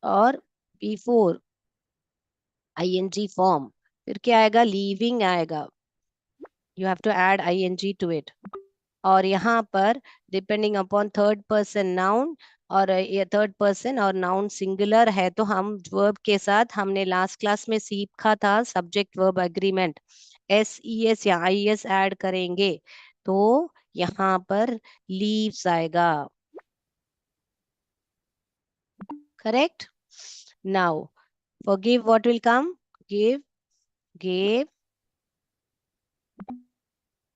[SPEAKER 4] और बिफोर ing फॉर्म फिर क्या आएगा? लीविंग आएगा. You have to add ing to it. और यहाँ पर depending upon third person noun और ये थर्ड पर्सन और नाउन सिंगुलर है तो हम वर्ब के साथ हमने लास्ट क्लास में सीखा था सब्जेक्ट वर्ब एग्रीमेंट, SES या IS ऐड करेंगे तो यहाँ पर लीव्स आएगा. Correct. Now for give what will come? Give, gave,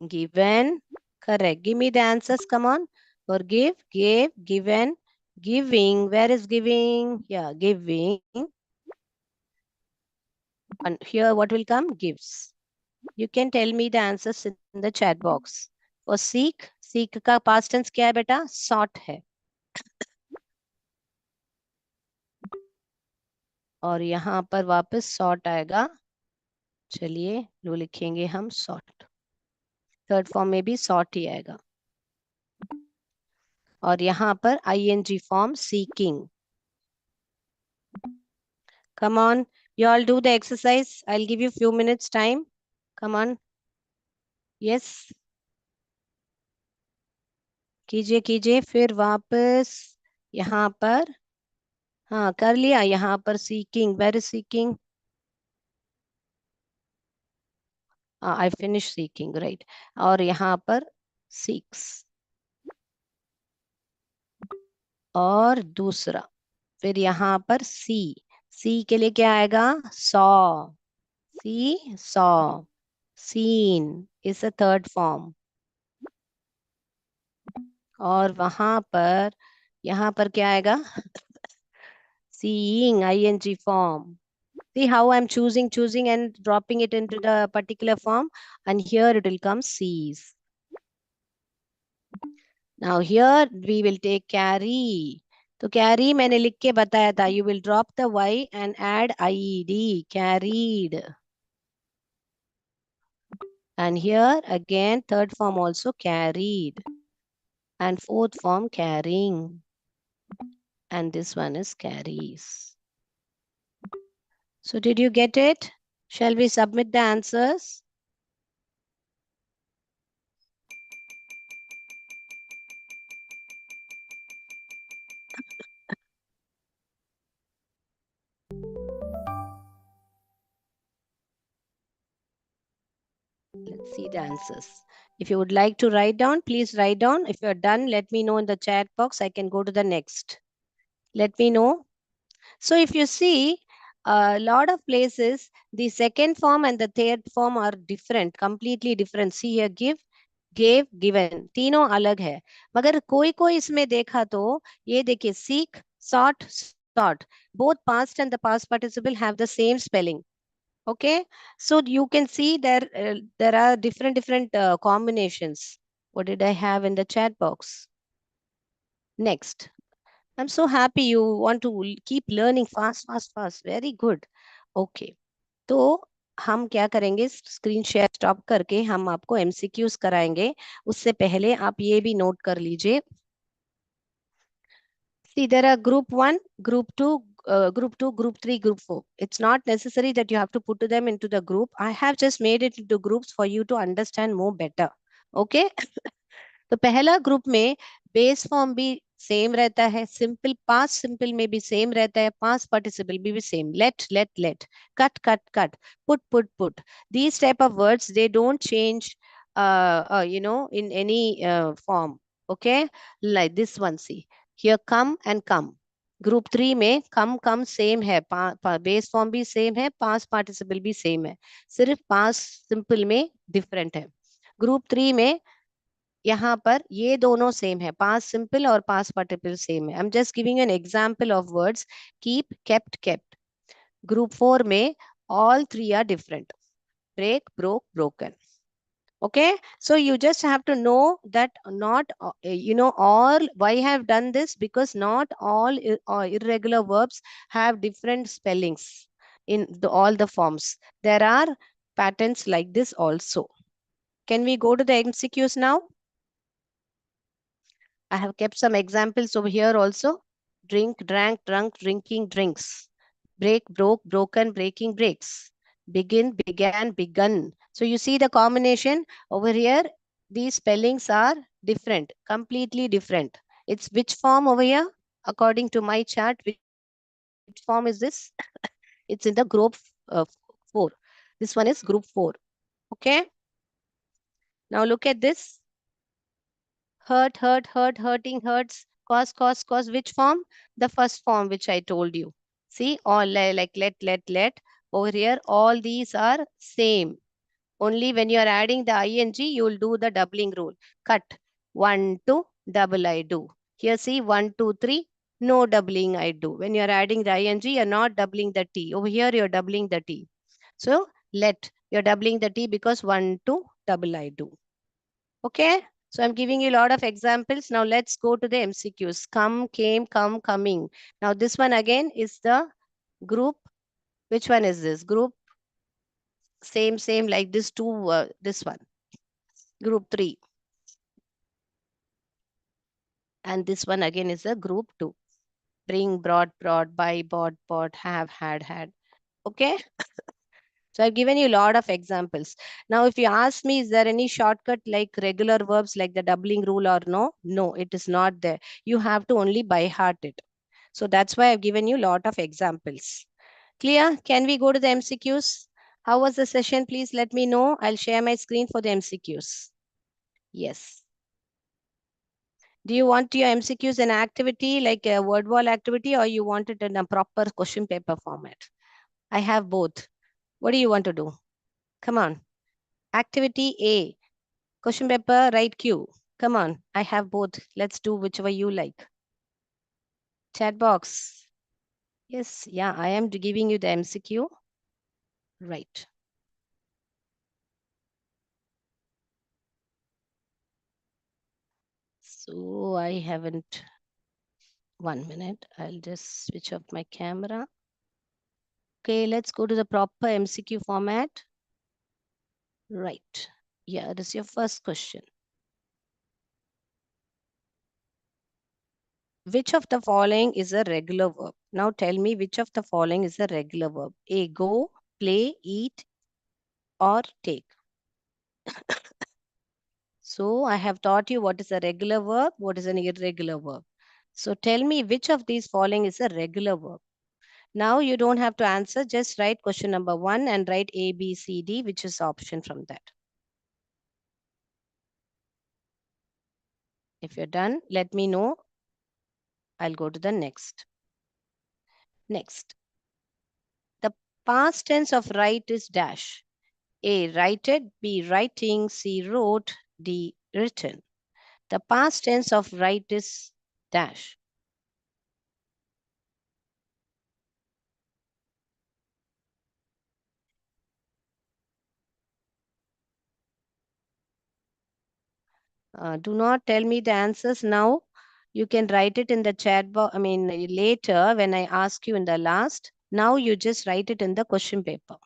[SPEAKER 4] given. Correct. Give me the answers. Come on. Forgive, gave, given, giving. Where is giving? Yeah, giving. And here what will come? Gives. You can tell me the answers in the chat box. For seek, seek का past tense क्या है बेटा? Sought है. और यहाँ पर वापस sought आएगा. चलिए लो लिखेंगे हम sought. थर्ड फॉर्म में भी sought ही आएगा. और यहाँ पर ing form seeking. Come on, you all do the exercise. I'll give you few minutes time. Come on. Yes. कीजिए फिर वापस यहाँ पर. हाँ कर लिया. यहाँ पर seeking. Where is seeking? I finished seeking, right? और यहाँ पर seeks. और दूसरा फिर यहाँ पर see के लिए क्या आएगा? saw. See, saw. Seen is a third form. और वहां पर यहाँ पर क्या आएगा? Seeing ing form. See how I'm choosing and dropping it into the particular form, and here it will come sees. Now here we will take carry. तो carry मैंने लिख के बताया था. You will drop the y and add ied. Carried. And here again, third form also carried. And fourth form carrying. And this one is carries. So did you get it? Shall we submit the answers? Let's see the answers. If you would like to write down, please write down. If you're done, let me know in the chat box. I can go to the next. Let me know. So if you see, a lot of places, the second form and the third form are different, completely different. See here, give, gave, given. तीनों अलग है. मगर कोई कोई इसमें देखा तो ये देखिए seek, sought, sought. Both past and the past participle have the same spelling. Okay, so you can see there are different combinations. What did I have in the chat box? Next. I'm so happy you want to keep learning fast, fast, fast. Very good. Okay. तो हम क्या करेंगे, screen share stop करके हम आपको MCQs कराएंगे. उससे पहले आप ये भी नोट कर लीजिए. See, there are group 1, group 2, group 2, group 3, group 4. It's not necessary that you have to put them into the group. I have just made it into groups for you to understand more better. Okay? तो पहला group में base form भी same रहता है, simple past simple में भी same रहता है, पास्ट पार्टिसिपल भी same. Let cut cut cut, put these type of words, they don't change in any form. Okay, like this one, see here, come and come. Group 3 में कम same है, base form भी same है, past participle भी same है, सिर्फ past simple में different है. Group 3 में यहाँ पर ये दोनों सेम है, पास्ट सिंपल और पास्ट पार्टिसिपल सेम है. I am just giving an example of words keep, kept. Group 4 में all three are different. Break, broke, broken. Okay, so you just have to know that not all. Why I have done this? Because not all irregular verbs have different spellings in all the forms. There are patterns like this also. Can we go to the MCQs now? I have kept some examples over here also. Drink, drank, drunk, drinking, drinks. Break, broke, broken, breaking, breaks. Begin, began, begun. So you see the combination over here. These spellings are different, completely different. It's which form over here? According to my chart, which form is this? It's in the group 4. This one is group 4. Okay. Now look at this. Hurting, hurts, cause. Which form? The first form, which I told you. See, all like let. Over here, all these are same. Only when you are adding the ing, you will do the doubling rule. Cut. 1, 2, double I do. Here, see, 1, 2, 3, no doubling I do. When you are adding the ing, you are not doubling the t. Over here, you are doubling the t. So, let. You are doubling the t because 1, 2, double I do. Okay. So I'm giving you a lot of examples. Now let's go to the MCQs. Come, came, come, coming. Now this one again is the group. Which one is this? Group same like this two, this one. Group 3. And this one again is a group 2. Bring, brought, buy, bought, have, had. Okay. So I've given you a lot of examples. Now, if you ask me, is there any shortcut like regular verbs like the doubling rule or no? No, it is not there. You have to only by heart it. So that's why I've given you a lot of examples. Clear? Can we go to the MCQs? How was the session? Please let me know. I'll share my screen for the MCQs. Yes. Do you want your MCQs an activity like a word wall activity, or you want it in a proper question paper format? I have both. What do you want to do? Come on. Activity A, question paper, write Q. Come on, I have both. Let's do whichever you like. Chat box. Yes, yeah, I am giving you the MCQ. Right. So I haven't, 1 minute. I'll just switch off my camera. Okay, let's go to the proper MCQ format. Right. Yeah, this is your first question. Which of the following is a regular verb? Now tell me which of the following is a regular verb. A, go, play, eat, or take. So I have taught you what is a regular verb, what is an irregular verb. So tell me which of these following is a regular verb. Now you don't have to answer, just write question number 1 and write A, B, C, D, which is the option from that. If you're done, let me know. I'll go to the next. Next. The past tense of write is dash. A, writed, B, writing, C, wrote, D, written. The past tense of write is dash. Do not tell me the answers now. You can write it in the chat box. I mean, later when I ask you in the last. Now you just write it in the question paper.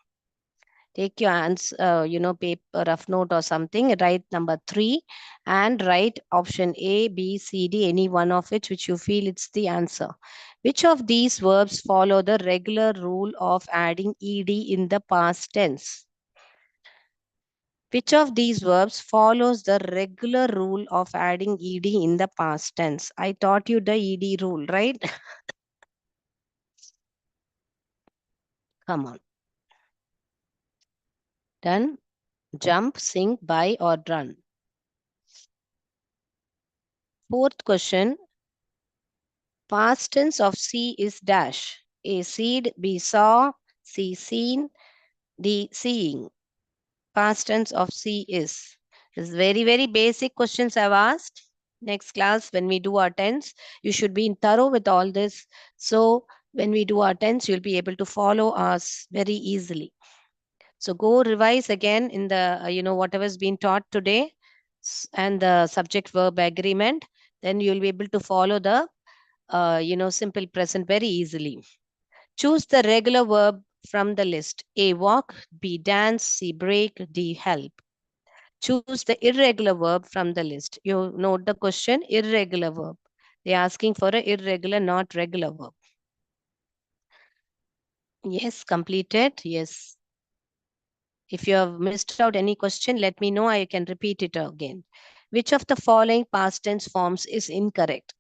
[SPEAKER 4] Take your answer, paper, rough note or something. Write number 3 and write option A, B, C, D, any one of which you feel it's the answer. Which of these verbs follow the regular rule of adding ed in the past tense? Which of these verbs follows the regular rule of adding ed in the past tense? I taught you the ed rule, right? Come on. Done. Jump, sing, buy, or run. Fourth question. Past tense of see is dash. A, seed, B, saw, C, seen, D, seeing. Past tense of see is. This is very, very basic questions I've asked. Next class, when we do our tense, you should be in thorough with all this. So when we do our tense, you'll be able to follow us very easily. So go revise again in the, whatever's been taught today and the subject verb agreement. Then you'll be able to follow the, simple present very easily. Choose the regular verb from the list. A, walk, B, dance, C, break, D, help. Choose the irregular verb from the list. You note the question, irregular verb. They're asking for an irregular, not regular verb. Yes, completed. Yes. If you have missed out any question, let me know. I can repeat it again. Which of the following past tense forms is incorrect?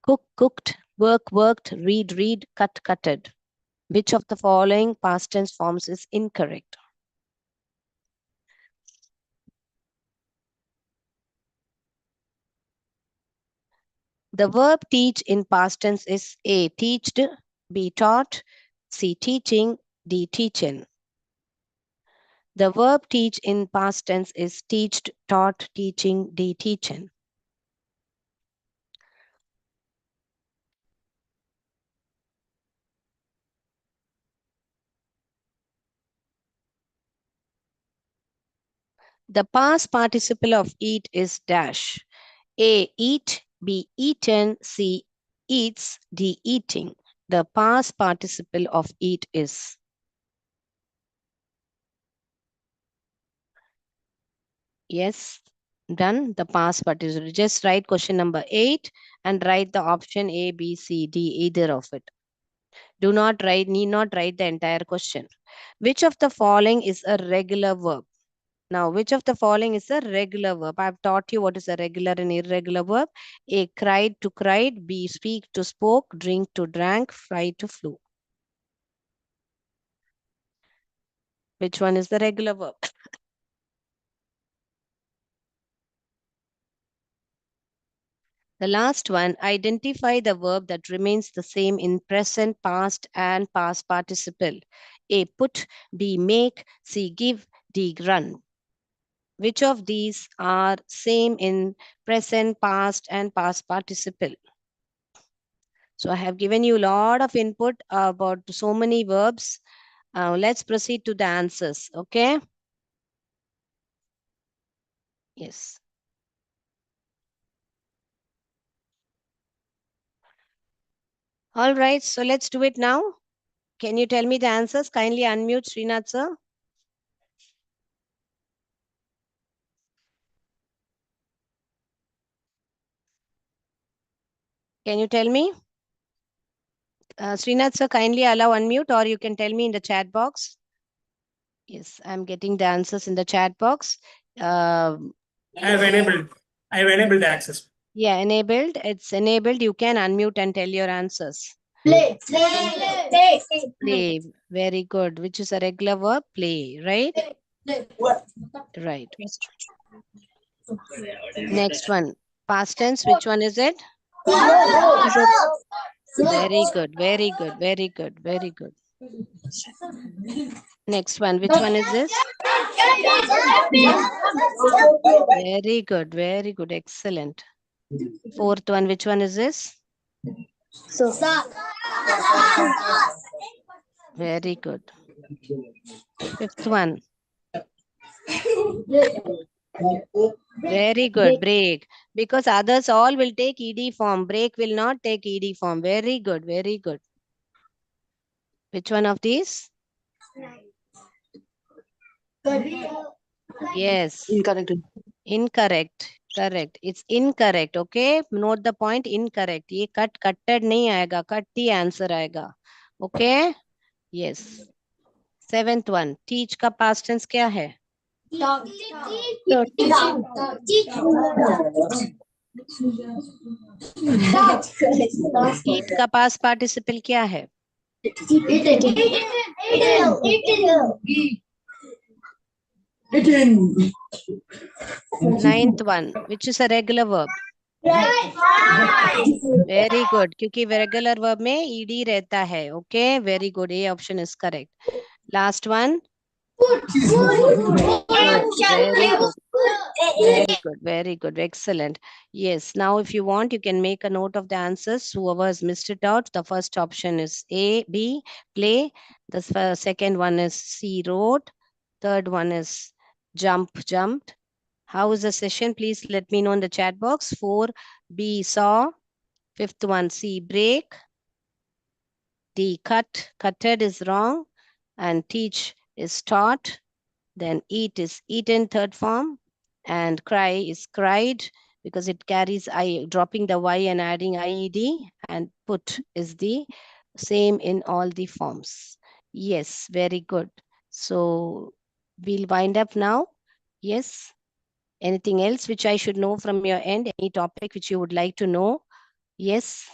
[SPEAKER 4] Cook, cooked, work, worked, read, read, cut, cutted. Which of the following past tense forms is incorrect? The verb teach in past tense is A, teached, B, taught, C, teaching, D, teaching. The verb teach in past tense is teached, taught, teaching, D, teaching. The past participle of eat is dash. A, eat, B, eaten, C, eats, D, eating. The past participle of eat is. Yes, done. The past participle. Just write question number 8 and write the option A, B, C, D, either of it. Do not write, need not write the entire question. Which of the following is a regular verb? Now, which of the following is a regular verb? I've taught you what is a regular and irregular verb. A, cried to cried. B, speak to spoke. Drink to drank. Fly to flew. Which one is the regular verb? The last one, identify the verb that remains the same in present, past, and past participle. A, put. B, make. C, give. D, run. Which of these are same in present, past, and past participle? So I have given you a lot of input about so many verbs. Let's proceed to the answers, okay? Yes. All right, so let's do it now. Can you tell me the answers? Kindly unmute Srinath sir. Can you tell me? Srinath sir, kindly allow unmute, or you can tell me in the chat box. Yes, I'm getting the answers in the chat box.
[SPEAKER 2] I have enabled the access.
[SPEAKER 4] Yeah, enabled. It's enabled. You can unmute and tell your answers.
[SPEAKER 3] Play. Play.
[SPEAKER 4] Play. Very good. Which is a regular verb? Play, right? Right. Next one. Past tense. Which one is it? Very good. Very good. Very good. Very good. Next one. Which one is this? Very good. Very good. Excellent. Fourth one. Which one is this? Very good. Fifth one. Very good. Break. Because others all will take ed form. Break will not take ed form. Very good. Very good. Which one of these? Yes.
[SPEAKER 5] Incorrect.
[SPEAKER 4] Incorrect. Correct. It's incorrect. Okay. Note the point. Incorrect. ये cutted नहीं आएगा. Cut ही answer आएगा. Okay. Yes. Seventh one. Teach का past tense क्या है? Eat का past participle क्या है? Ninth one. Which is a regular verb? Very good. क्योंकि regular verb में ed रहता है. Okay. Very good. A option is correct. Last one. Very good. Very good. Very good. Excellent. Yes. Now, if you want, you can make a note of the answers. Whoever has missed it out, the first option is A, B, play. The second one is C, wrote. Third one is jumped. How is the session? Please let me know in the chat box. 4, B, saw. Fifth one, C, break. D, cutted is wrong. And teach is taught. Then eat is eaten, third form. And cry is cried, because it carries I, dropping the Y and adding IED. And put is the same in all the forms. Yes, very good. So we'll wind up now. Yes. Anything else which I should know from your end? Any topic which you would like to know? Yes.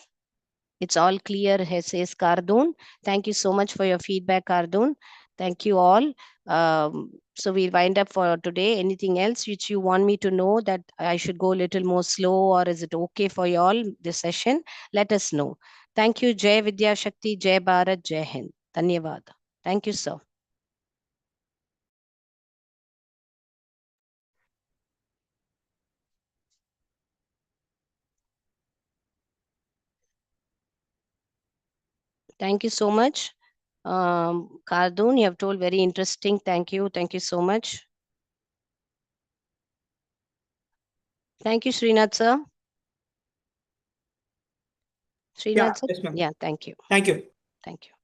[SPEAKER 4] It's all clear, says Kardun. Thank you so much for your feedback, Kardun. Thank you all. So we'll wind up for today. Anything else which you want me to know, that I should go a little more slow, or is it okay for you all, this session? Let us know. Thank you. Jai Vidya Shakti, Jai Bharat, Jai Hind. Dhanyavad. Thank you, sir. Thank you so much. Kardun, you have told very interesting. Thank you. Thank you so much. Thank you, Srinath, sir. Srinath, sir?
[SPEAKER 2] Yes, ma'am.
[SPEAKER 4] Yeah, thank you.
[SPEAKER 2] Thank you.
[SPEAKER 4] Thank you.